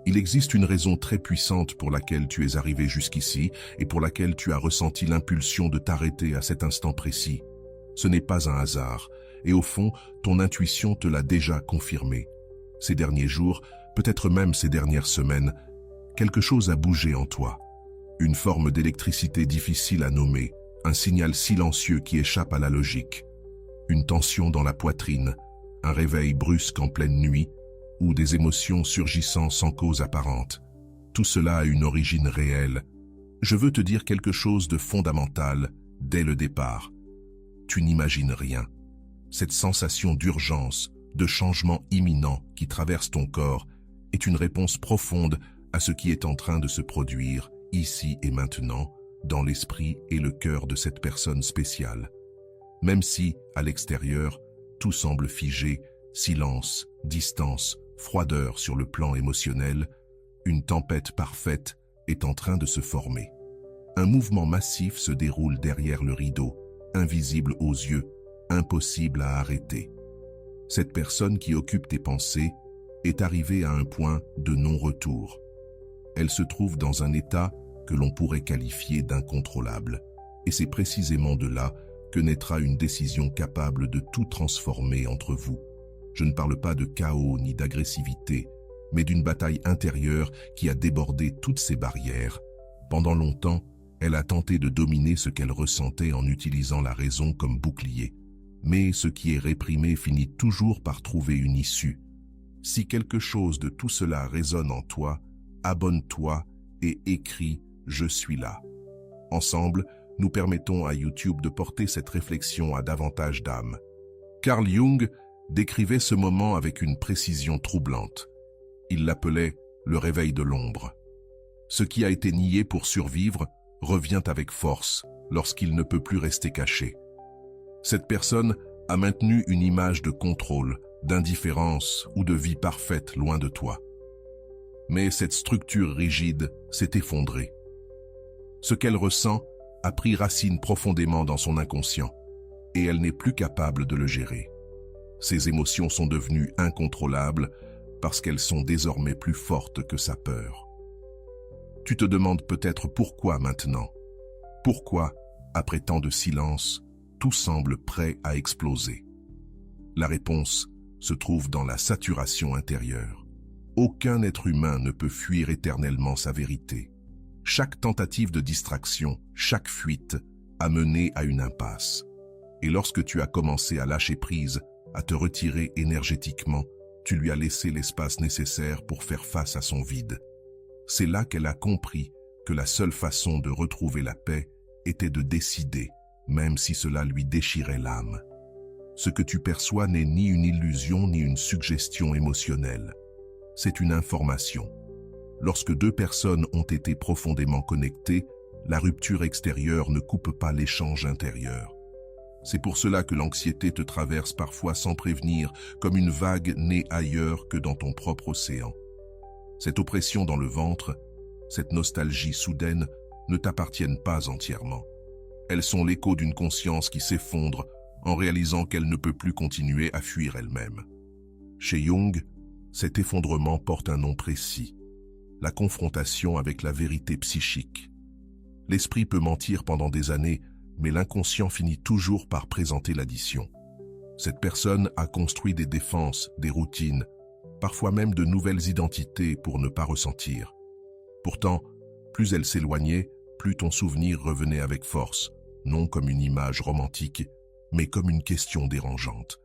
Il existe une raison très puissante pour laquelle tu es arrivé jusqu'ici et pour laquelle tu as ressenti l'impulsion de t'arrêter à cet instant précis. Ce n'est pas un hasard, et au fond, ton intuition te l'a déjà confirmé. Ces derniers jours, peut-être même ces dernières semaines, quelque chose a bougé en toi. Une forme d'électricité difficile à nommer, un signal silencieux qui échappe à la logique. Une tension dans la poitrine, un réveil brusque en pleine nuit, ou des émotions surgissant sans cause apparente. Tout cela a une origine réelle. Je veux te dire quelque chose de fondamental dès le départ. Tu n'imagines rien. Cette sensation d'urgence, de changement imminent qui traverse ton corps est une réponse profonde à ce qui est en train de se produire, ici et maintenant, dans l'esprit et le cœur de cette personne spéciale. Même si, à l'extérieur, tout semble figé, silence, distance, froideur sur le plan émotionnel, une tempête parfaite est en train de se former. Un mouvement massif se déroule derrière le rideau, invisible aux yeux, impossible à arrêter. Cette personne qui occupe tes pensées est arrivée à un point de non-retour. Elle se trouve dans un état que l'on pourrait qualifier d'incontrôlable, et c'est précisément de là que naîtra une décision capable de tout transformer entre vous. Je ne parle pas de chaos ni d'agressivité, mais d'une bataille intérieure qui a débordé toutes ces barrières. Pendant longtemps, elle a tenté de dominer ce qu'elle ressentait en utilisant la raison comme bouclier. Mais ce qui est réprimé finit toujours par trouver une issue. Si quelque chose de tout cela résonne en toi, abonne-toi et écris « Je suis là ». Ensemble, nous permettons à YouTube de porter cette réflexion à davantage d'âmes. Carl Jung décrivait ce moment avec une précision troublante. Il l'appelait le réveil de l'ombre. Ce qui a été nié pour survivre revient avec force lorsqu'il ne peut plus rester caché. Cette personne a maintenu une image de contrôle, d'indifférence ou de vie parfaite loin de toi. Mais cette structure rigide s'est effondrée. Ce qu'elle ressent a pris racine profondément dans son inconscient, et elle n'est plus capable de le gérer. Ses émotions sont devenues incontrôlables parce qu'elles sont désormais plus fortes que sa peur. Tu te demandes peut-être pourquoi maintenant? Pourquoi, après tant de silence, tout semble prêt à exploser? La réponse se trouve dans la saturation intérieure. Aucun être humain ne peut fuir éternellement sa vérité. Chaque tentative de distraction, chaque fuite, a mené à une impasse. Et lorsque tu as commencé à lâcher prise, à te retirer énergétiquement, tu lui as laissé l'espace nécessaire pour faire face à son vide. C'est là qu'elle a compris que la seule façon de retrouver la paix était de décider, même si cela lui déchirait l'âme. Ce que tu perçois n'est ni une illusion ni une suggestion émotionnelle. C'est une information. Lorsque deux personnes ont été profondément connectées, la rupture extérieure ne coupe pas l'échange intérieur. C'est pour cela que l'anxiété te traverse parfois sans prévenir, comme une vague née ailleurs que dans ton propre océan. Cette oppression dans le ventre, cette nostalgie soudaine, ne t'appartiennent pas entièrement. Elles sont l'écho d'une conscience qui s'effondre en réalisant qu'elle ne peut plus continuer à fuir elle-même. Chez Jung, cet effondrement porte un nom précis, la confrontation avec la vérité psychique. L'esprit peut mentir pendant des années, mais l'inconscient finit toujours par présenter l'addition. Cette personne a construit des défenses, des routines, parfois même de nouvelles identités pour ne pas ressentir. Pourtant, plus elle s'éloignait, plus ton souvenir revenait avec force, non comme une image romantique, mais comme une question dérangeante.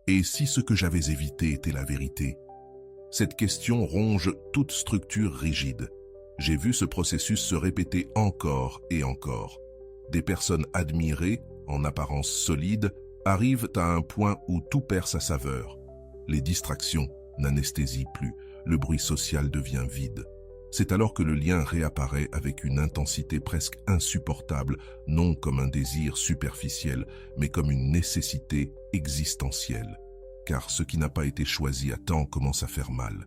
Et si ce que j'avais évité était la vérité? Cette question ronge toute structure rigide. J'ai vu ce processus se répéter encore et encore. Des personnes admirées, en apparence solides, arrivent à un point où tout perd sa saveur. Les distractions n'anesthésient plus, le bruit social devient vide. C'est alors que le lien réapparaît avec une intensité presque insupportable, non comme un désir superficiel, mais comme une nécessité existentielle. Car ce qui n'a pas été choisi à temps commence à faire mal.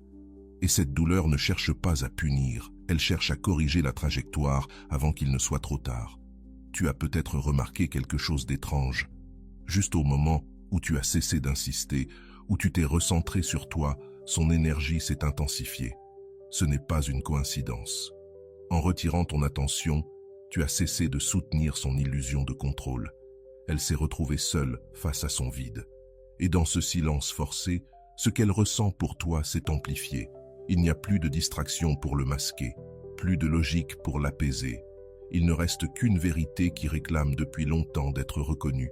Et cette douleur ne cherche pas à punir, elle cherche à corriger la trajectoire avant qu'il ne soit trop tard. Tu as peut-être remarqué quelque chose d'étrange. Juste au moment où tu as cessé d'insister, où tu t'es recentré sur toi, son énergie s'est intensifiée. Ce n'est pas une coïncidence. En retirant ton attention, tu as cessé de soutenir son illusion de contrôle. Elle s'est retrouvée seule face à son vide. Et dans ce silence forcé, ce qu'elle ressent pour toi s'est amplifié. Il n'y a plus de distraction pour le masquer, plus de logique pour l'apaiser. Il ne reste qu'une vérité qui réclame depuis longtemps d'être reconnue.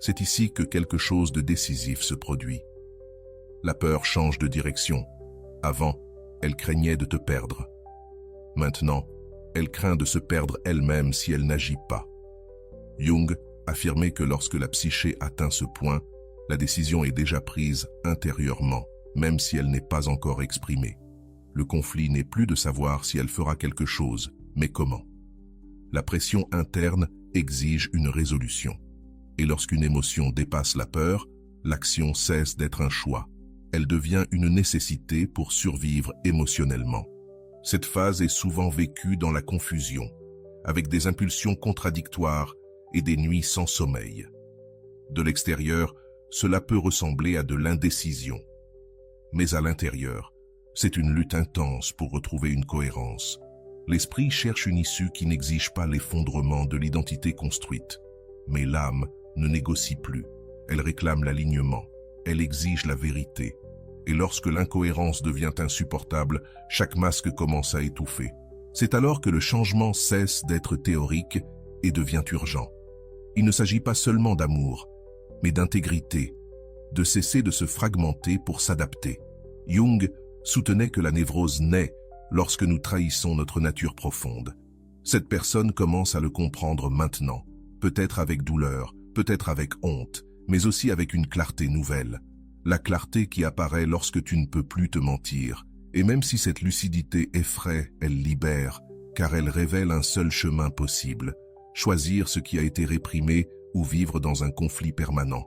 C'est ici que quelque chose de décisif se produit. La peur change de direction. Avant, elle craignait de te perdre. Maintenant, elle craint de se perdre elle-même si elle n'agit pas. Jung affirmait que lorsque la psyché atteint ce point, la décision est déjà prise intérieurement, même si elle n'est pas encore exprimée. Le conflit n'est plus de savoir si elle fera quelque chose, mais comment. La pression interne exige une résolution. Et lorsqu'une émotion dépasse la peur, l'action cesse d'être un choix. Elle devient une nécessité pour survivre émotionnellement. Cette phase est souvent vécue dans la confusion, avec des impulsions contradictoires et des nuits sans sommeil. De l'extérieur, cela peut ressembler à de l'indécision. Mais à l'intérieur, c'est une lutte intense pour retrouver une cohérence. L'esprit cherche une issue qui n'exige pas l'effondrement de l'identité construite. Mais l'âme ne négocie plus. Elle réclame l'alignement. Elle exige la vérité. Et lorsque l'incohérence devient insupportable, chaque masque commence à étouffer. C'est alors que le changement cesse d'être théorique et devient urgent. Il ne s'agit pas seulement d'amour, mais d'intégrité, de cesser de se fragmenter pour s'adapter. Jung soutenait que la névrose naît lorsque nous trahissons notre nature profonde. Cette personne commence à le comprendre maintenant, peut-être avec douleur, peut-être avec honte, mais aussi avec une clarté nouvelle. La clarté qui apparaît lorsque tu ne peux plus te mentir. Et même si cette lucidité effraie, elle libère, car elle révèle un seul chemin possible, choisir ce qui a été réprimé ou vivre dans un conflit permanent.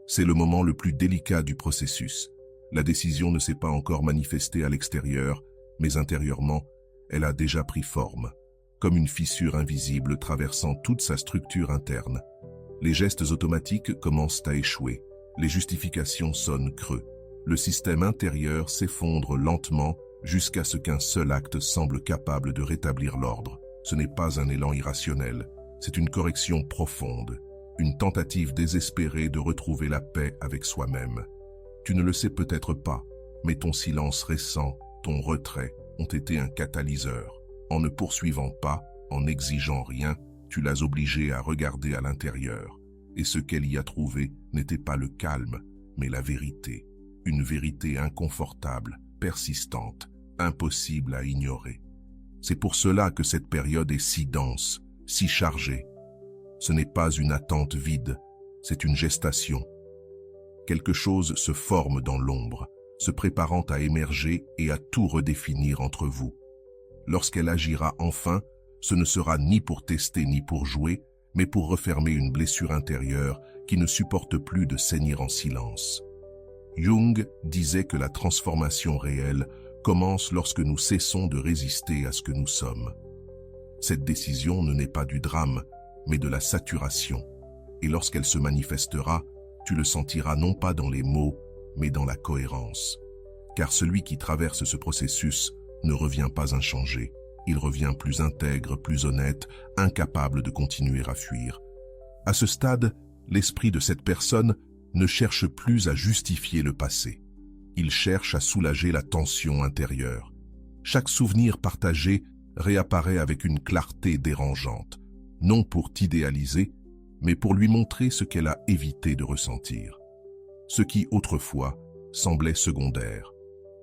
C'est le moment le plus délicat du processus. La décision ne s'est pas encore manifestée à l'extérieur, mais intérieurement, elle a déjà pris forme, comme une fissure invisible traversant toute sa structure interne. Les gestes automatiques commencent à échouer. Les justifications sonnent creux. Le système intérieur s'effondre lentement jusqu'à ce qu'un seul acte semble capable de rétablir l'ordre. Ce n'est pas un élan irrationnel, c'est une correction profonde, une tentative désespérée de retrouver la paix avec soi-même. Tu ne le sais peut-être pas, mais ton silence récent, ton retrait ont été un catalyseur. En ne poursuivant pas, en n'exigeant rien, tu l'as obligée à regarder à l'intérieur. Et ce qu'elle y a trouvé n'était pas le calme, mais la vérité. Une vérité inconfortable, persistante, impossible à ignorer. C'est pour cela que cette période est si dense, si chargée. Ce n'est pas une attente vide, c'est une gestation. Quelque chose se forme dans l'ombre, se préparant à émerger et à tout redéfinir entre vous. Lorsqu'elle agira enfin, ce ne sera ni pour tester ni pour jouer, mais pour refermer une blessure intérieure qui ne supporte plus de saigner en silence. Jung disait que la transformation réelle commence lorsque nous cessons de résister à ce que nous sommes. Cette décision ne naît pas du drame, mais de la saturation. Et lorsqu'elle se manifestera, tu le sentiras non pas dans les mots, mais dans la cohérence. Car celui qui traverse ce processus ne revient pas inchangé. Il revient plus intègre, plus honnête, incapable de continuer à fuir. À ce stade, l'esprit de cette personne ne cherche plus à justifier le passé. Il cherche à soulager la tension intérieure. Chaque souvenir partagé réapparaît avec une clarté dérangeante, non pour t'idéaliser, mais pour lui montrer ce qu'elle a évité de ressentir. Ce qui, autrefois, semblait secondaire.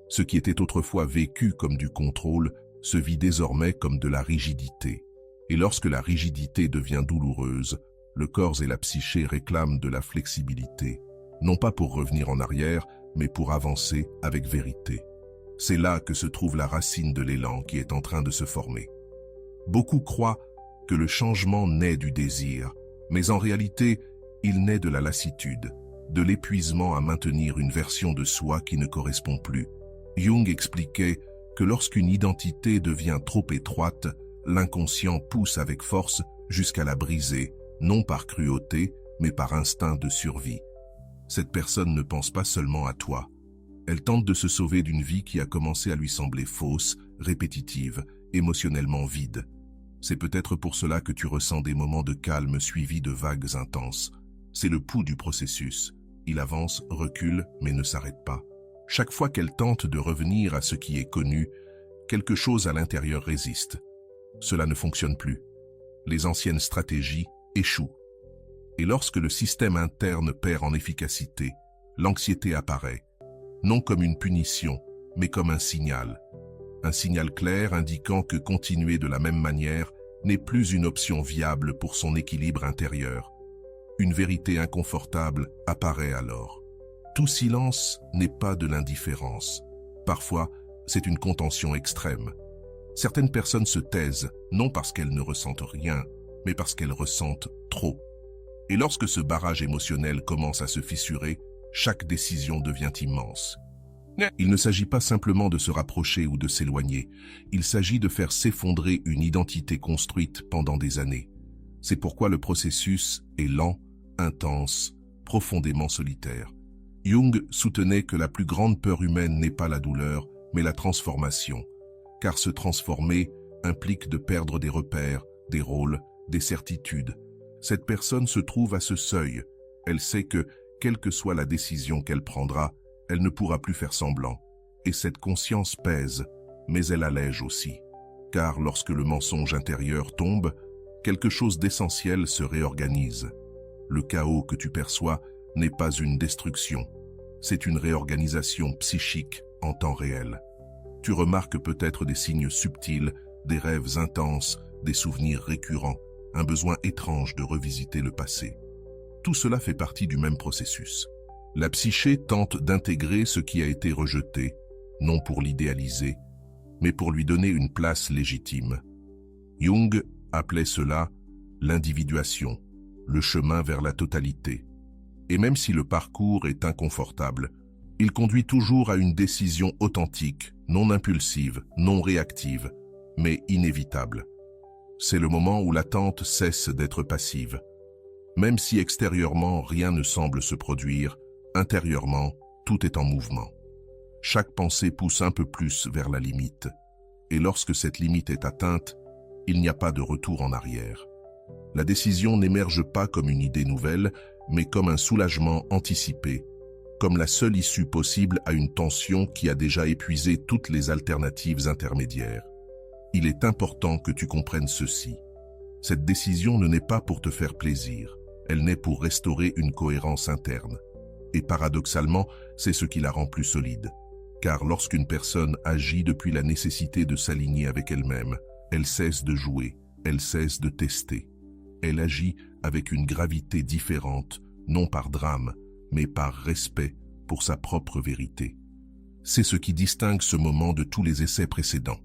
Ce qui était autrefois vécu comme du contrôle se vit désormais comme de la rigidité. Et lorsque la rigidité devient douloureuse, le corps et la psyché réclament de la flexibilité, non pas pour revenir en arrière, mais pour avancer avec vérité. C'est là que se trouve la racine de l'élan qui est en train de se former. Beaucoup croient que le changement naît du désir, mais en réalité, il naît de la lassitude, de l'épuisement à maintenir une version de soi qui ne correspond plus. Jung expliquait que lorsqu'une identité devient trop étroite, l'inconscient pousse avec force jusqu'à la briser, non par cruauté, mais par instinct de survie. Cette personne ne pense pas seulement à toi. Elle tente de se sauver d'une vie qui a commencé à lui sembler fausse, répétitive, émotionnellement vide. C'est peut-être pour cela que tu ressens des moments de calme suivis de vagues intenses. C'est le pouls du processus. Il avance, recule, mais ne s'arrête pas. Chaque fois qu'elle tente de revenir à ce qui est connu, quelque chose à l'intérieur résiste. Cela ne fonctionne plus. Les anciennes stratégies échouent. Et lorsque le système interne perd en efficacité, l'anxiété apparaît, non comme une punition, mais comme un signal. Un signal clair indiquant que continuer de la même manière n'est plus une option viable pour son équilibre intérieur. Une vérité inconfortable apparaît alors. Tout silence n'est pas de l'indifférence. Parfois, c'est une contention extrême. Certaines personnes se taisent, non parce qu'elles ne ressentent rien, mais parce qu'elles ressentent trop. Et lorsque ce barrage émotionnel commence à se fissurer, chaque décision devient immense. Il ne s'agit pas simplement de se rapprocher ou de s'éloigner, il s'agit de faire s'effondrer une identité construite pendant des années. C'est pourquoi le processus est lent, intense, profondément solitaire. Jung soutenait que la plus grande peur humaine n'est pas la douleur, mais la transformation, car se transformer implique de perdre des repères, des rôles, des certitudes. Cette personne se trouve à ce seuil. Elle sait que, quelle que soit la décision qu'elle prendra, elle ne pourra plus faire semblant. Et cette conscience pèse, mais elle allège aussi. Car lorsque le mensonge intérieur tombe, quelque chose d'essentiel se réorganise. Le chaos que tu perçois n'est pas une destruction, c'est une réorganisation psychique en temps réel. Tu remarques peut-être des signes subtils, des rêves intenses, des souvenirs récurrents, un besoin étrange de revisiter le passé. Tout cela fait partie du même processus. La psyché tente d'intégrer ce qui a été rejeté, non pour l'idéaliser, mais pour lui donner une place légitime. Jung appelait cela l'individuation, le chemin vers la totalité. Et même si le parcours est inconfortable, il conduit toujours à une décision authentique, non impulsive, non réactive, mais inévitable. C'est le moment où l'attente cesse d'être passive. Même si extérieurement rien ne semble se produire, intérieurement, tout est en mouvement. Chaque pensée pousse un peu plus vers la limite. Et lorsque cette limite est atteinte, il n'y a pas de retour en arrière. La décision n'émerge pas comme une idée nouvelle, mais comme un soulagement anticipé, comme la seule issue possible à une tension qui a déjà épuisé toutes les alternatives intermédiaires. Il est important que tu comprennes ceci. Cette décision ne naît pas pour te faire plaisir, elle naît pour restaurer une cohérence interne. Et paradoxalement, c'est ce qui la rend plus solide. Car lorsqu'une personne agit depuis la nécessité de s'aligner avec elle-même, elle cesse de jouer, elle cesse de tester. Elle agit avec une gravité différente, non par drame, mais par respect pour sa propre vérité. C'est ce qui distingue ce moment de tous les essais précédents.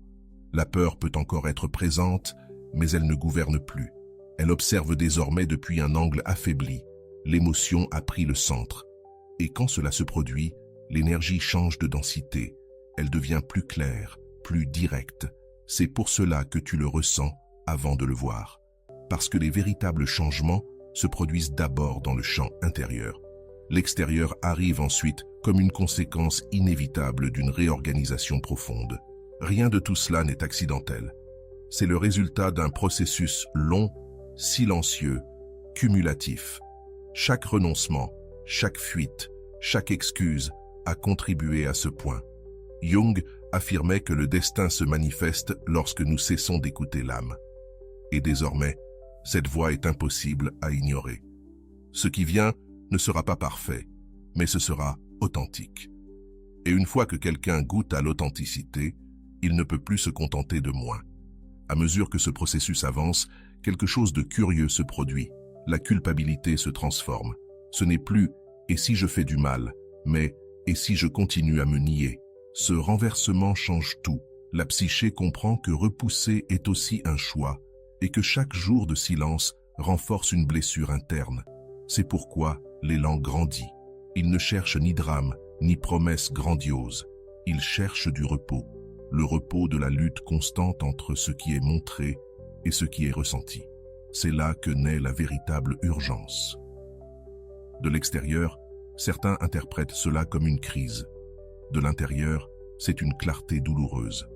La peur peut encore être présente, mais elle ne gouverne plus. Elle observe désormais depuis un angle affaibli. L'émotion a pris le centre. Et quand cela se produit, l'énergie change de densité. Elle devient plus claire, plus directe. C'est pour cela que tu le ressens avant de le voir. Parce que les véritables changements se produisent d'abord dans le champ intérieur. L'extérieur arrive ensuite comme une conséquence inévitable d'une réorganisation profonde. Rien de tout cela n'est accidentel. C'est le résultat d'un processus long, silencieux, cumulatif. Chaque renoncement, chaque fuite, chaque excuse a contribué à ce point. Jung affirmait que le destin se manifeste lorsque nous cessons d'écouter l'âme. Et désormais, cette voix est impossible à ignorer. Ce qui vient ne sera pas parfait, mais ce sera authentique. Et une fois que quelqu'un goûte à l'authenticité, il ne peut plus se contenter de moins. À mesure que ce processus avance, quelque chose de curieux se produit. La culpabilité se transforme. Ce n'est plus « et si je fais du mal ?» mais « et si je continue à me nier ?» Ce renversement change tout. La psyché comprend que repousser est aussi un choix et que chaque jour de silence renforce une blessure interne. C'est pourquoi l'élan grandit. Il ne cherche ni drame, ni promesse grandiose. Il cherche du repos. Le repos de la lutte constante entre ce qui est montré et ce qui est ressenti. C'est là que naît la véritable urgence. De l'extérieur, certains interprètent cela comme une crise. De l'intérieur, c'est une clarté douloureuse.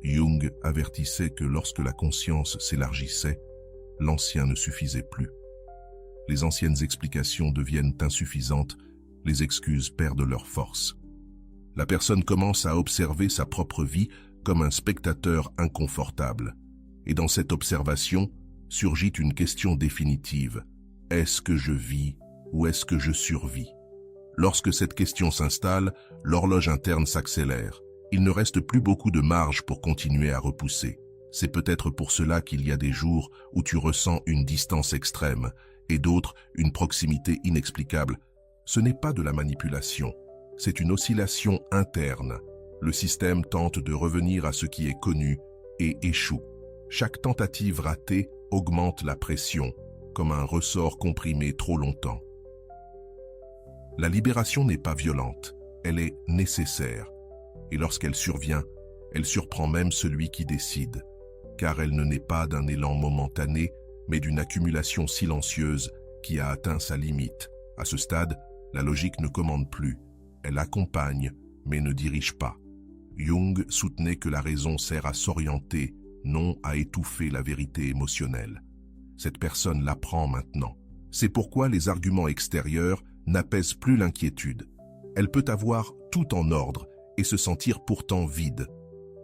Jung avertissait que lorsque la conscience s'élargissait, l'ancien ne suffisait plus. Les anciennes explications deviennent insuffisantes, les excuses perdent leur force. La personne commence à observer sa propre vie comme un spectateur inconfortable. Et dans cette observation surgit une question définitive. Est-ce que je vis ou est-ce que je survis? Lorsque cette question s'installe, l'horloge interne s'accélère. Il ne reste plus beaucoup de marge pour continuer à repousser. C'est peut-être pour cela qu'il y a des jours où tu ressens une distance extrême et d'autres une proximité inexplicable. Ce n'est pas de la manipulation, c'est une oscillation interne. Le système tente de revenir à ce qui est connu et échoue. Chaque tentative ratée augmente la pression, comme un ressort comprimé trop longtemps. La libération n'est pas violente, elle est nécessaire. Et lorsqu'elle survient, elle surprend même celui qui décide, car elle ne naît pas d'un élan momentané, mais d'une accumulation silencieuse qui a atteint sa limite. À ce stade, la logique ne commande plus, elle accompagne, mais ne dirige pas. Jung soutenait que la raison sert à s'orienter, non à étouffer la vérité émotionnelle. Cette personne l'apprend maintenant. C'est pourquoi les arguments extérieurs n'apaisent plus l'inquiétude. Elle peut avoir tout en ordre et se sentir pourtant vide.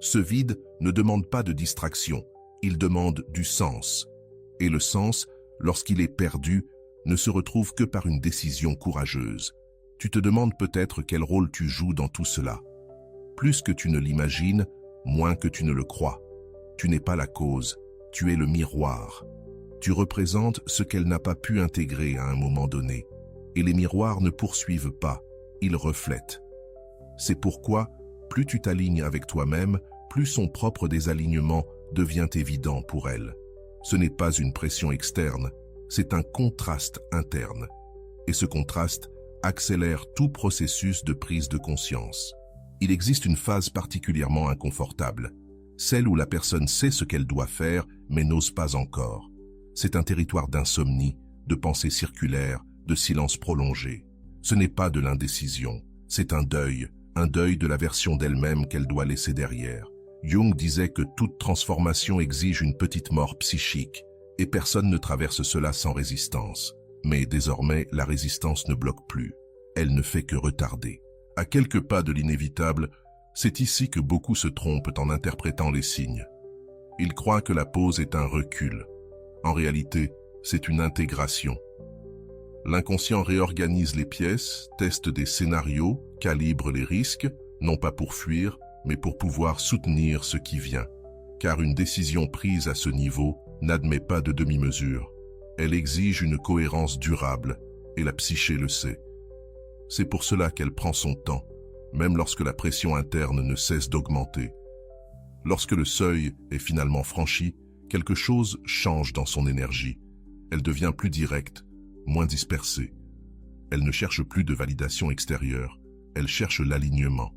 Ce vide ne demande pas de distraction, il demande du sens. Et le sens, lorsqu'il est perdu, ne se retrouve que par une décision courageuse. Tu te demandes peut-être quel rôle tu joues dans tout cela. Plus que tu ne l'imagines, moins que tu ne le crois. Tu n'es pas la cause, tu es le miroir. Tu représentes ce qu'elle n'a pas pu intégrer à un moment donné. Et les miroirs ne poursuivent pas, ils reflètent. C'est pourquoi, plus tu t'alignes avec toi-même, plus son propre désalignement devient évident pour elle. Ce n'est pas une pression externe, c'est un contraste interne. Et ce contraste accélère tout processus de prise de conscience. Il existe une phase particulièrement inconfortable, celle où la personne sait ce qu'elle doit faire, mais n'ose pas encore. C'est un territoire d'insomnie, de pensée circulaire, de silence prolongé. Ce n'est pas de l'indécision, c'est un deuil de la version d'elle-même qu'elle doit laisser derrière. Jung disait que toute transformation exige une petite mort psychique, et personne ne traverse cela sans résistance. Mais désormais, la résistance ne bloque plus, elle ne fait que retarder. À quelques pas de l'inévitable, c'est ici que beaucoup se trompent en interprétant les signes. Ils croient que la pause est un recul. En réalité, c'est une intégration. L'inconscient réorganise les pièces, teste des scénarios, calibre les risques, non pas pour fuir, mais pour pouvoir soutenir ce qui vient. Car une décision prise à ce niveau n'admet pas de demi-mesure. Elle exige une cohérence durable, et la psyché le sait. C'est pour cela qu'elle prend son temps, même lorsque la pression interne ne cesse d'augmenter. Lorsque le seuil est finalement franchi, quelque chose change dans son énergie. Elle devient plus directe, moins dispersée. Elle ne cherche plus de validation extérieure, elle cherche l'alignement.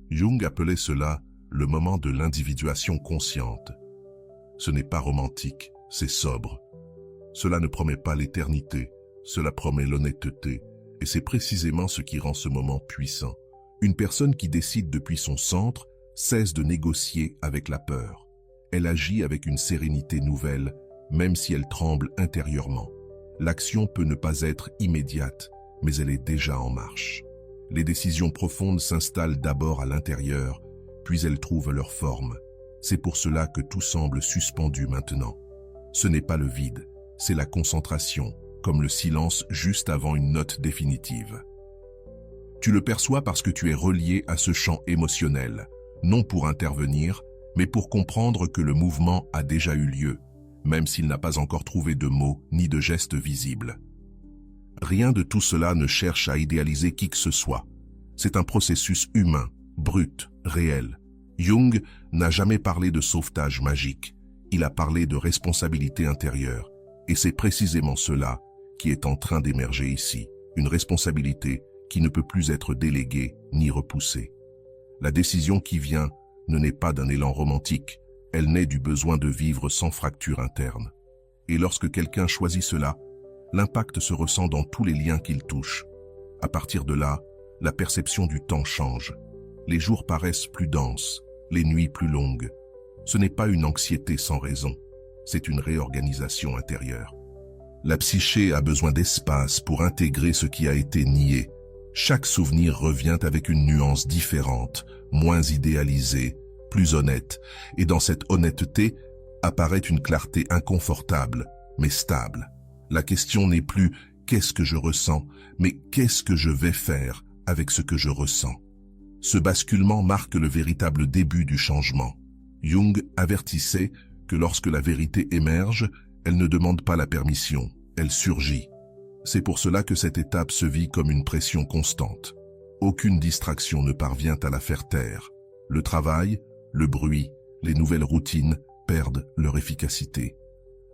Jung appelait cela le moment de l'individuation consciente. Ce n'est pas romantique, c'est sobre. Cela ne promet pas l'éternité, cela promet l'honnêteté, et c'est précisément ce qui rend ce moment puissant. Une personne qui décide depuis son centre cesse de négocier avec la peur. Elle agit avec une sérénité nouvelle, même si elle tremble intérieurement. L'action peut ne pas être immédiate, mais elle est déjà en marche. Les décisions profondes s'installent d'abord à l'intérieur, puis elles trouvent leur forme. C'est pour cela que tout semble suspendu maintenant. Ce n'est pas le vide, c'est la concentration, comme le silence juste avant une note définitive. Tu le perçois parce que tu es relié à ce champ émotionnel, non pour intervenir, mais pour comprendre que le mouvement a déjà eu lieu, même s'il n'a pas encore trouvé de mots ni de gestes visibles. Rien de tout cela ne cherche à idéaliser qui que ce soit. C'est un processus humain, brut, réel. Jung n'a jamais parlé de sauvetage magique. Il a parlé de responsabilité intérieure. Et c'est précisément cela qui est en train d'émerger ici. Une responsabilité qui ne peut plus être déléguée ni repoussée. La décision qui vient ne naît pas d'un élan romantique. Elle naît du besoin de vivre sans fracture interne. Et lorsque quelqu'un choisit cela, l'impact se ressent dans tous les liens qu'il touche. À partir de là, la perception du temps change. Les jours paraissent plus denses, les nuits plus longues. Ce n'est pas une anxiété sans raison, c'est une réorganisation intérieure. La psyché a besoin d'espace pour intégrer ce qui a été nié. Chaque souvenir revient avec une nuance différente, moins idéalisée, plus honnête, et dans cette honnêteté apparaît une clarté inconfortable, mais stable. La question n'est plus « qu'est-ce que je ressens ?», mais « qu'est-ce que je vais faire avec ce que je ressens ?» Ce basculement marque le véritable début du changement. Jung avertissait que lorsque la vérité émerge, elle ne demande pas la permission, elle surgit. C'est pour cela que cette étape se vit comme une pression constante. Aucune distraction ne parvient à la faire taire. Le travail, le bruit, les nouvelles routines perdent leur efficacité.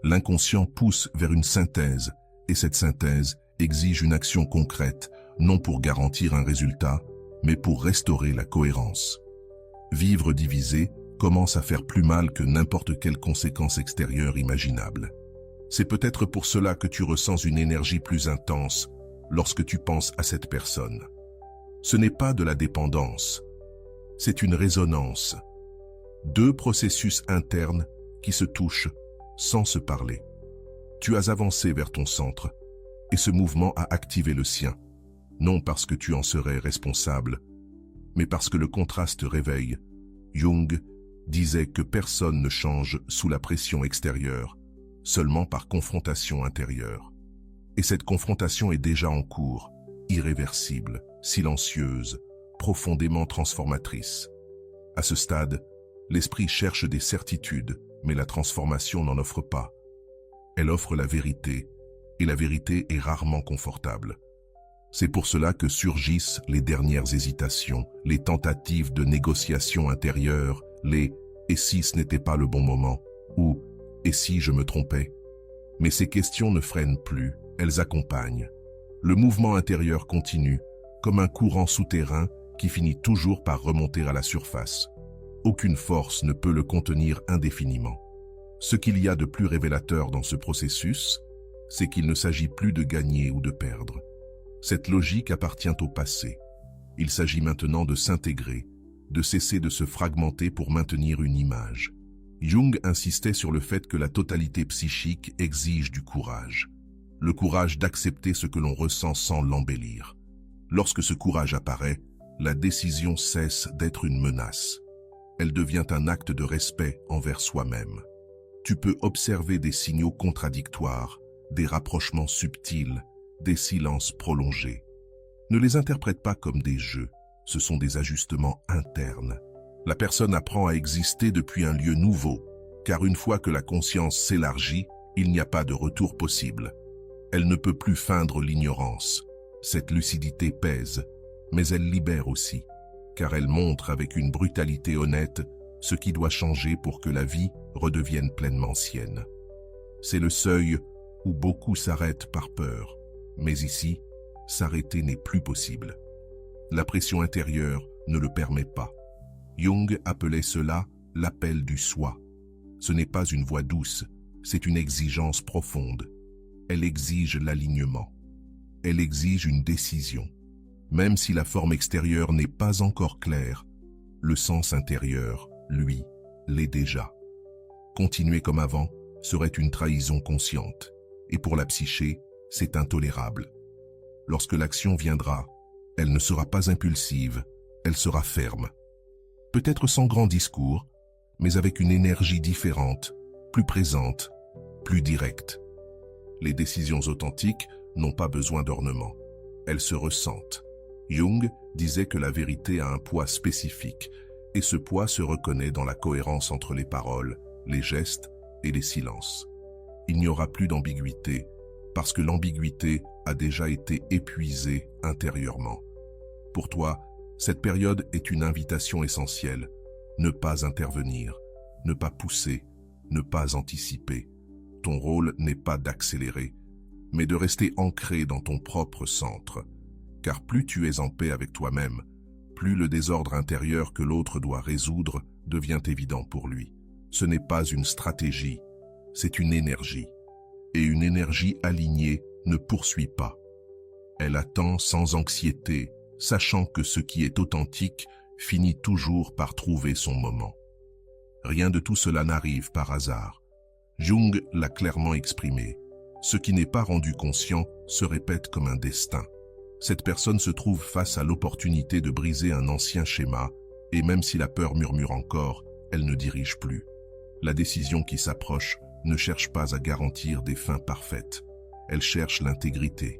L'inconscient pousse vers une synthèse, et cette synthèse exige une action concrète, non pour garantir un résultat, mais pour restaurer la cohérence. Vivre divisé commence à faire plus mal que n'importe quelle conséquence extérieure imaginable. C'est peut-être pour cela que tu ressens une énergie plus intense lorsque tu penses à cette personne. Ce n'est pas de la dépendance, c'est une résonance. Deux processus internes qui se touchent sans se parler. Tu as avancé vers ton centre et ce mouvement a activé le sien, non parce que tu en serais responsable, mais parce que le contraste réveille. Jung disait que personne ne change sous la pression extérieure, seulement par confrontation intérieure. Et cette confrontation est déjà en cours, irréversible, silencieuse, profondément transformatrice. À ce stade, l'esprit cherche des certitudes, mais la transformation n'en offre pas. Elle offre la vérité, et la vérité est rarement confortable. C'est pour cela que surgissent les dernières hésitations, les tentatives de négociation intérieure, les « et si ce n'était pas le bon moment ?» ou « et si je me trompais ?» Mais ces questions ne freinent plus, elles accompagnent. Le mouvement intérieur continue, comme un courant souterrain qui finit toujours par remonter à la surface. Aucune force ne peut le contenir indéfiniment. Ce qu'il y a de plus révélateur dans ce processus, c'est qu'il ne s'agit plus de gagner ou de perdre. Cette logique appartient au passé. Il s'agit maintenant de s'intégrer, de cesser de se fragmenter pour maintenir une image. Jung insistait sur le fait que la totalité psychique exige du courage. Le courage d'accepter ce que l'on ressent sans l'embellir. Lorsque ce courage apparaît, la décision cesse d'être une menace. Elle devient un acte de respect envers soi-même. Tu peux observer des signaux contradictoires, des rapprochements subtils, des silences prolongés. Ne les interprète pas comme des jeux, ce sont des ajustements internes. La personne apprend à exister depuis un lieu nouveau, car une fois que la conscience s'élargit, il n'y a pas de retour possible. Elle ne peut plus feindre l'ignorance. Cette lucidité pèse, mais elle libère aussi, car elle montre avec une brutalité honnête ce qui doit changer pour que la vie redevienne pleinement sienne. C'est le seuil où beaucoup s'arrêtent par peur, mais ici, s'arrêter n'est plus possible. La pression intérieure ne le permet pas. Jung appelait cela l'appel du soi. Ce n'est pas une voix douce, c'est une exigence profonde. Elle exige l'alignement. Elle exige une décision. Même si la forme extérieure n'est pas encore claire, le sens intérieur, lui, l'est déjà. Continuer comme avant serait une trahison consciente, et pour la psyché, c'est intolérable. Lorsque l'action viendra, elle ne sera pas impulsive, elle sera ferme. Peut-être sans grand discours, mais avec une énergie différente, plus présente, plus directe. Les décisions authentiques n'ont pas besoin d'ornement. Elles se ressentent. Jung disait que la vérité a un poids spécifique, et ce poids se reconnaît dans la cohérence entre les paroles, les gestes et les silences. Il n'y aura plus d'ambiguïté, parce que l'ambiguïté a déjà été épuisée intérieurement. Pour toi, cette période est une invitation essentielle. Ne pas intervenir, ne pas pousser, ne pas anticiper. Ton rôle n'est pas d'accélérer, mais de rester ancré dans ton propre centre. Car plus tu es en paix avec toi-même, plus le désordre intérieur que l'autre doit résoudre devient évident pour lui. Ce n'est pas une stratégie, c'est une énergie. Et une énergie alignée ne poursuit pas. Elle attend sans anxiété, sachant que ce qui est authentique finit toujours par trouver son moment. Rien de tout cela n'arrive par hasard. Jung l'a clairement exprimé. Ce qui n'est pas rendu conscient se répète comme un destin. Cette personne se trouve face à l'opportunité de briser un ancien schéma, et même si la peur murmure encore, elle ne dirige plus. La décision qui s'approche ne cherche pas à garantir des fins parfaites. Elle cherche l'intégrité.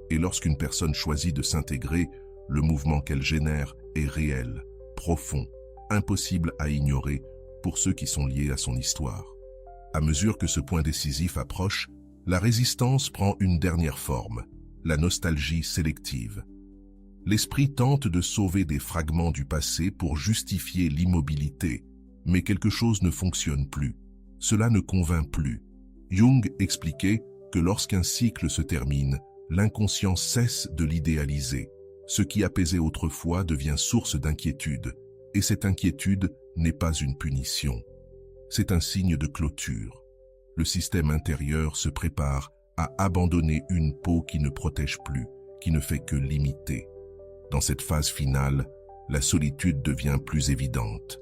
Et lorsqu'une personne choisit de s'intégrer, le mouvement qu'elle génère est réel, profond, impossible à ignorer pour ceux qui sont liés à son histoire. À mesure que ce point décisif approche, la résistance prend une dernière forme, la nostalgie sélective. L'esprit tente de sauver des fragments du passé pour justifier l'immobilité, mais quelque chose ne fonctionne plus. Cela ne convainc plus. Jung expliquait que lorsqu'un cycle se termine, l'inconscient cesse de l'idéaliser. Ce qui apaisait autrefois devient source d'inquiétude, et cette inquiétude n'est pas une punition. C'est un signe de clôture. Le système intérieur se prépare à abandonner une peau qui ne protège plus, qui ne fait que limiter. Dans cette phase finale, la solitude devient plus évidente,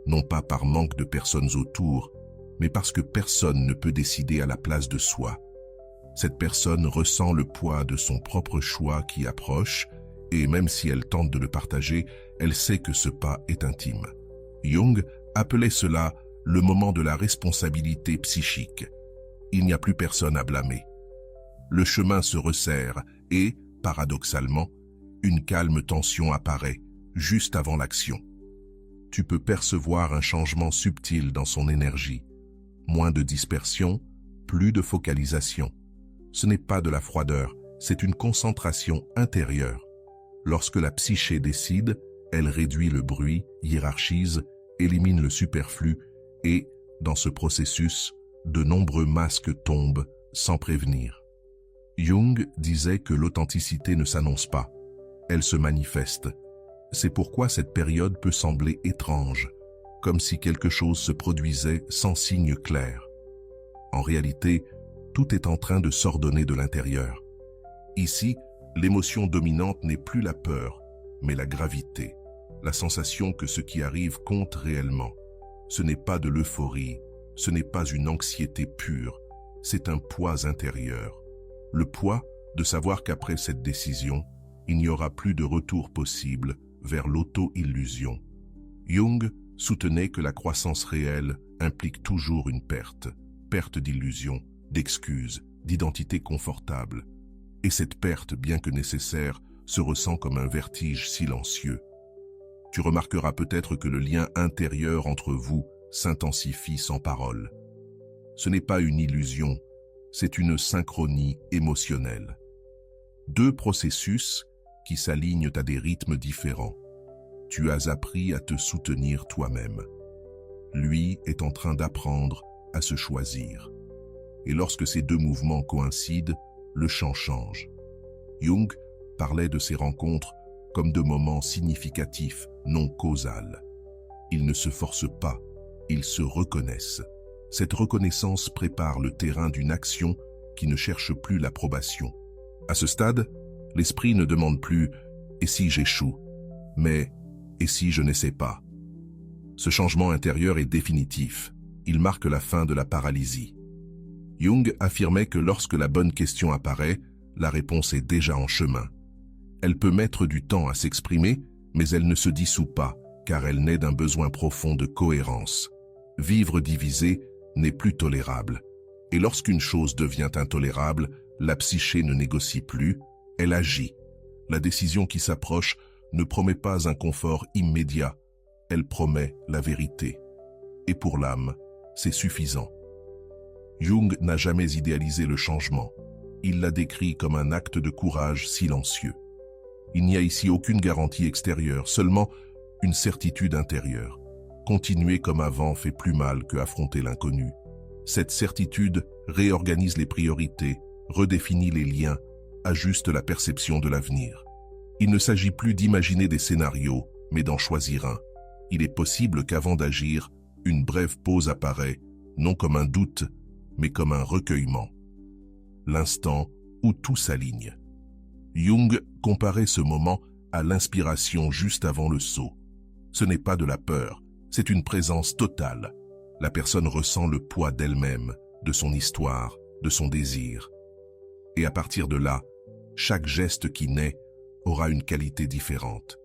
non pas par manque de personnes autour, mais parce que personne ne peut décider à la place de soi. Cette personne ressent le poids de son propre choix qui approche, et même si elle tente de le partager, elle sait que ce pas est intime. Jung appelait cela le moment de la responsabilité psychique. Il n'y a plus personne à blâmer. Le chemin se resserre et, paradoxalement, une calme tension apparaît, juste avant l'action. Tu peux percevoir un changement subtil dans son énergie. Moins de dispersion, plus de focalisation. Ce n'est pas de la froideur, c'est une concentration intérieure. Lorsque la psyché décide, elle réduit le bruit, hiérarchise, élimine le superflu et, dans ce processus, de nombreux masques tombent sans prévenir. Jung disait que l'authenticité ne s'annonce pas, elle se manifeste. C'est pourquoi cette période peut sembler étrange, comme si quelque chose se produisait sans signe clair. En réalité, tout est en train de s'ordonner de l'intérieur. Ici, l'émotion dominante n'est plus la peur, mais la gravité, la sensation que ce qui arrive compte réellement. Ce n'est pas de l'euphorie, ce n'est pas une anxiété pure, c'est un poids intérieur. Le poids de savoir qu'après cette décision, il n'y aura plus de retour possible vers l'auto-illusion. Jung soutenait que la croissance réelle implique toujours une perte d'illusion, d'excuses, d'identité confortable. Et cette perte, bien que nécessaire, se ressent comme un vertige silencieux. Tu remarqueras peut-être que le lien intérieur entre vous s'intensifie sans parole. Ce n'est pas une illusion, c'est une synchronie émotionnelle. Deux processus qui s'alignent à des rythmes différents. Tu as appris à te soutenir toi-même. Lui est en train d'apprendre à se choisir. Et lorsque ces deux mouvements coïncident, le champ change. Jung parlait de ces rencontres comme de moments significatifs, non causals. Ils ne se forcent pas, ils se reconnaissent. Cette reconnaissance prépare le terrain d'une action qui ne cherche plus l'approbation. À ce stade, l'esprit ne demande plus « et si j'échoue ?» mais « et si je n'essaie pas ?» Ce changement intérieur est définitif. Il marque la fin de la paralysie. Jung affirmait que lorsque la bonne question apparaît, la réponse est déjà en chemin. Elle peut mettre du temps à s'exprimer, mais elle ne se dissout pas, car elle naît d'un besoin profond de cohérence. Vivre divisé n'est plus tolérable. Et lorsqu'une chose devient intolérable, la psyché ne négocie plus, elle agit. La décision qui s'approche ne promet pas un confort immédiat, elle promet la vérité. Et pour l'âme, c'est suffisant. Jung n'a jamais idéalisé le changement. Il l'a décrit comme un acte de courage silencieux. Il n'y a ici aucune garantie extérieure, seulement une certitude intérieure. Continuer comme avant fait plus mal que affronter l'inconnu. Cette certitude réorganise les priorités, redéfinit les liens, ajuste la perception de l'avenir. Il ne s'agit plus d'imaginer des scénarios, mais d'en choisir un. Il est possible qu'avant d'agir, une brève pause apparaît, non comme un doute, mais comme un recueillement. L'instant où tout s'aligne. Jung comparait ce moment à l'inspiration juste avant le saut. Ce n'est pas de la peur, c'est une présence totale, La personne ressent le poids d'elle-même, de son histoire, de son désir. Et à partir de là, chaque geste qui naît aura une qualité différente.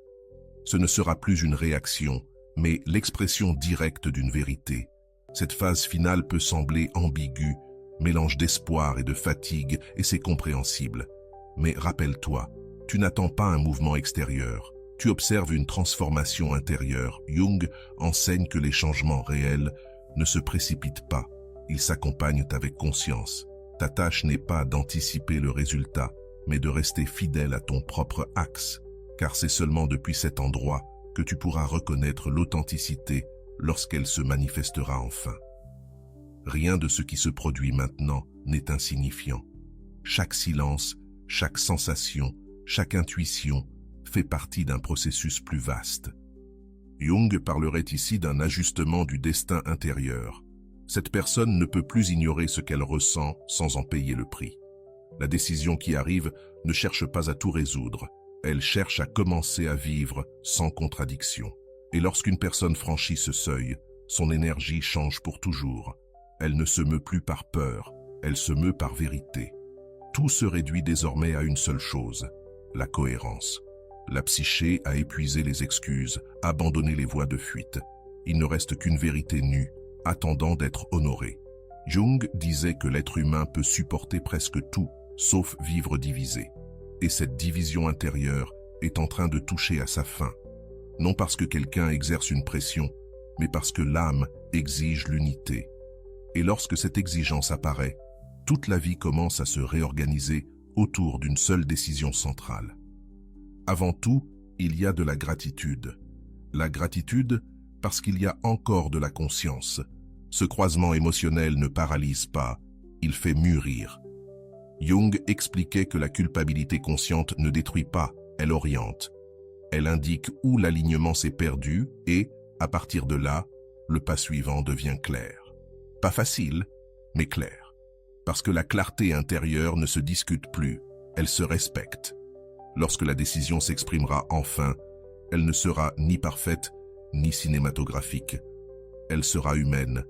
Ce ne sera plus une réaction, mais l'expression directe d'une vérité. Cette phase finale peut sembler ambiguë, mélange d'espoir et de fatigue, et c'est compréhensible. Mais rappelle-toi, tu n'attends pas un mouvement extérieur, tu observes une transformation intérieure. Jung enseigne que les changements réels ne se précipitent pas, ils s'accompagnent avec conscience. Ta tâche n'est pas d'anticiper le résultat, mais de rester fidèle à ton propre axe, car c'est seulement depuis cet endroit que tu pourras reconnaître l'authenticité lorsqu'elle se manifestera enfin. Rien de ce qui se produit maintenant n'est insignifiant. Chaque silence, chaque sensation, chaque intuition fait partie d'un processus plus vaste. Jung parlerait ici d'un ajustement du destin intérieur. Cette personne ne peut plus ignorer ce qu'elle ressent sans en payer le prix. La décision qui arrive ne cherche pas à tout résoudre, elle cherche à commencer à vivre sans contradiction. Et lorsqu'une personne franchit ce seuil, son énergie change pour toujours. Elle ne se meut plus par peur, elle se meut par vérité. Tout se réduit désormais à une seule chose, la cohérence. La psyché a épuisé les excuses, abandonné les voies de fuite. Il ne reste qu'une vérité nue, attendant d'être honorée. Jung disait que l'être humain peut supporter presque tout, sauf vivre divisé. Et cette division intérieure est en train de toucher à sa fin. Non parce que quelqu'un exerce une pression, mais parce que l'âme exige l'unité. Et lorsque cette exigence apparaît, toute la vie commence à se réorganiser autour d'une seule décision centrale. Avant tout, il y a de la gratitude. La gratitude parce qu'il y a encore de la conscience. Ce croisement émotionnel ne paralyse pas, il fait mûrir. Jung expliquait que la culpabilité consciente ne détruit pas, elle oriente. Elle indique où l'alignement s'est perdu et, à partir de là, le pas suivant devient clair. Pas facile, mais clair. Parce que la clarté intérieure ne se discute plus, elle se respecte. Lorsque la décision s'exprimera enfin, elle ne sera ni parfaite, ni cinématographique. Elle sera humaine,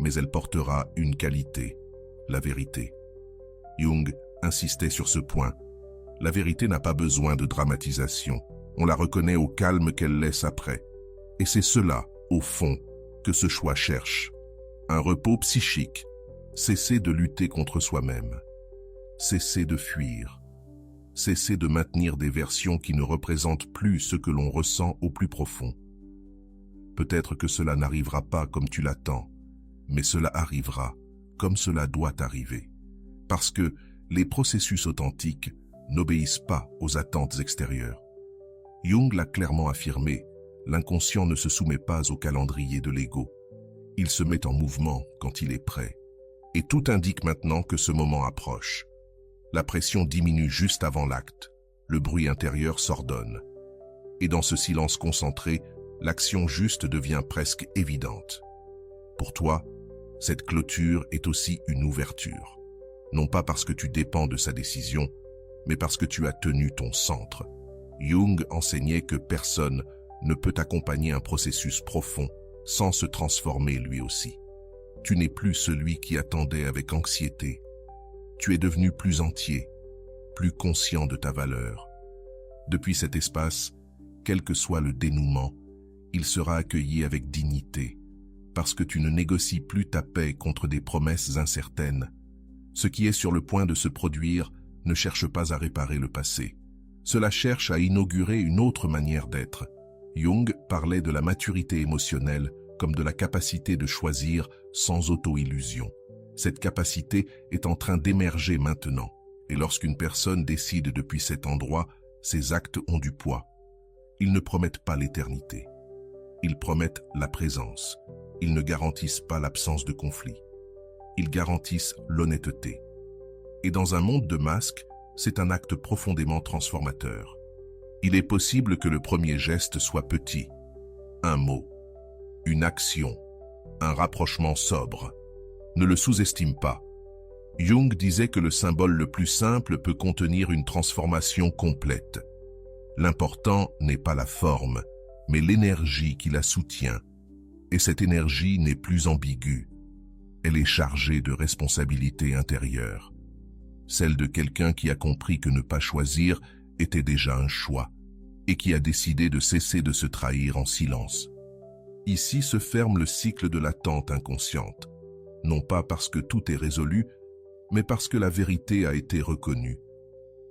mais elle portera une qualité, la vérité. Jung insistait sur ce point. La vérité n'a pas besoin de dramatisation. On la reconnaît au calme qu'elle laisse après. Et c'est cela, au fond, que ce choix cherche. Un repos psychique. Cesser de lutter contre soi-même. Cesser de fuir. Cesser de maintenir des versions qui ne représentent plus ce que l'on ressent au plus profond. Peut-être que cela n'arrivera pas comme tu l'attends, mais cela arrivera comme cela doit arriver. Parce que les processus authentiques n'obéissent pas aux attentes extérieures. Jung l'a clairement affirmé, l'inconscient ne se soumet pas au calendrier de l'ego. Il se met en mouvement quand il est prêt. Et tout indique maintenant que ce moment approche. La pression diminue juste avant l'acte. Le bruit intérieur s'ordonne. Et dans ce silence concentré, l'action juste devient presque évidente. Pour toi, cette clôture est aussi une ouverture. Non pas parce que tu dépends de sa décision, mais parce que tu as tenu ton centre. Jung enseignait que personne ne peut accompagner un processus profond sans se transformer lui aussi. Tu n'es plus celui qui attendait avec anxiété. Tu es devenu plus entier, plus conscient de ta valeur. Depuis cet espace, quel que soit le dénouement, il sera accueilli avec dignité, parce que tu ne négocies plus ta paix contre des promesses incertaines. Ce qui est sur le point de se produire ne cherche pas à réparer le passé. Cela cherche à inaugurer une autre manière d'être. Jung parlait de la maturité émotionnelle comme de la capacité de choisir sans auto-illusion. Cette capacité est en train d'émerger maintenant. Et lorsqu'une personne décide depuis cet endroit, ses actes ont du poids. Ils ne promettent pas l'éternité. Ils promettent la présence. Ils ne garantissent pas l'absence de conflit. Ils garantissent l'honnêteté. Et dans un monde de masques, c'est un acte profondément transformateur. Il est possible que le premier geste soit petit. Un mot, une action, un rapprochement sobre. Ne le sous-estime pas. Jung disait que le symbole le plus simple peut contenir une transformation complète. L'important n'est pas la forme, mais l'énergie qui la soutient. Et cette énergie n'est plus ambiguë. Elle est chargée de responsabilité intérieure. Celle de quelqu'un qui a compris que ne pas choisir était déjà un choix et qui a décidé de cesser de se trahir en silence. Ici se ferme le cycle de l'attente inconsciente, non pas parce que tout est résolu, mais parce que la vérité a été reconnue.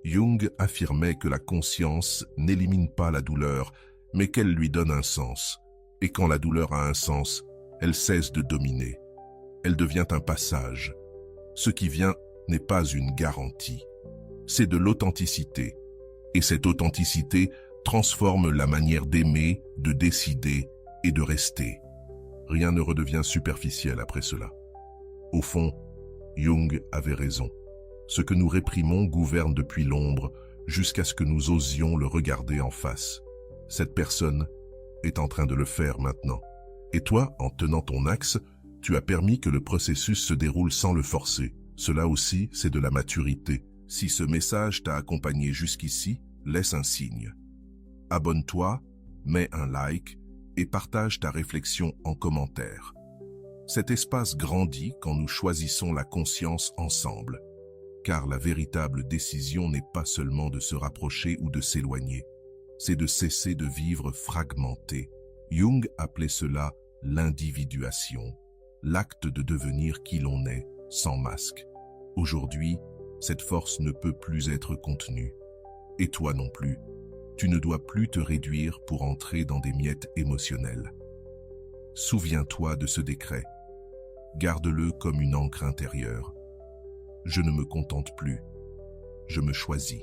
Jung affirmait que la conscience n'élimine pas la douleur, mais qu'elle lui donne un sens. Et quand la douleur a un sens, elle cesse de dominer. Elle devient un passage. Ce qui vient n'est pas une garantie. C'est de l'authenticité. Et cette authenticité transforme la manière d'aimer, de décider et de rester. Rien ne redevient superficiel après cela. Au fond, Jung avait raison. Ce que nous réprimons gouverne depuis l'ombre jusqu'à ce que nous osions le regarder en face. Cette personne est en train de le faire maintenant. Et toi, en tenant ton axe, tu as permis que le processus se déroule sans le forcer. Cela aussi, c'est de la maturité. Si ce message t'a accompagné jusqu'ici, laisse un signe. Abonne-toi, mets un like et partage ta réflexion en commentaire. Cet espace grandit quand nous choisissons la conscience ensemble. Car la véritable décision n'est pas seulement de se rapprocher ou de s'éloigner, c'est de cesser de vivre fragmenté. Jung appelait cela l'individuation, l'acte de devenir qui l'on est, sans masque. Aujourd'hui, cette force ne peut plus être contenue. Et toi non plus, tu ne dois plus te réduire pour entrer dans des miettes émotionnelles. Souviens-toi de ce décret. Garde-le comme une encre intérieure. Je ne me contente plus, je me choisis.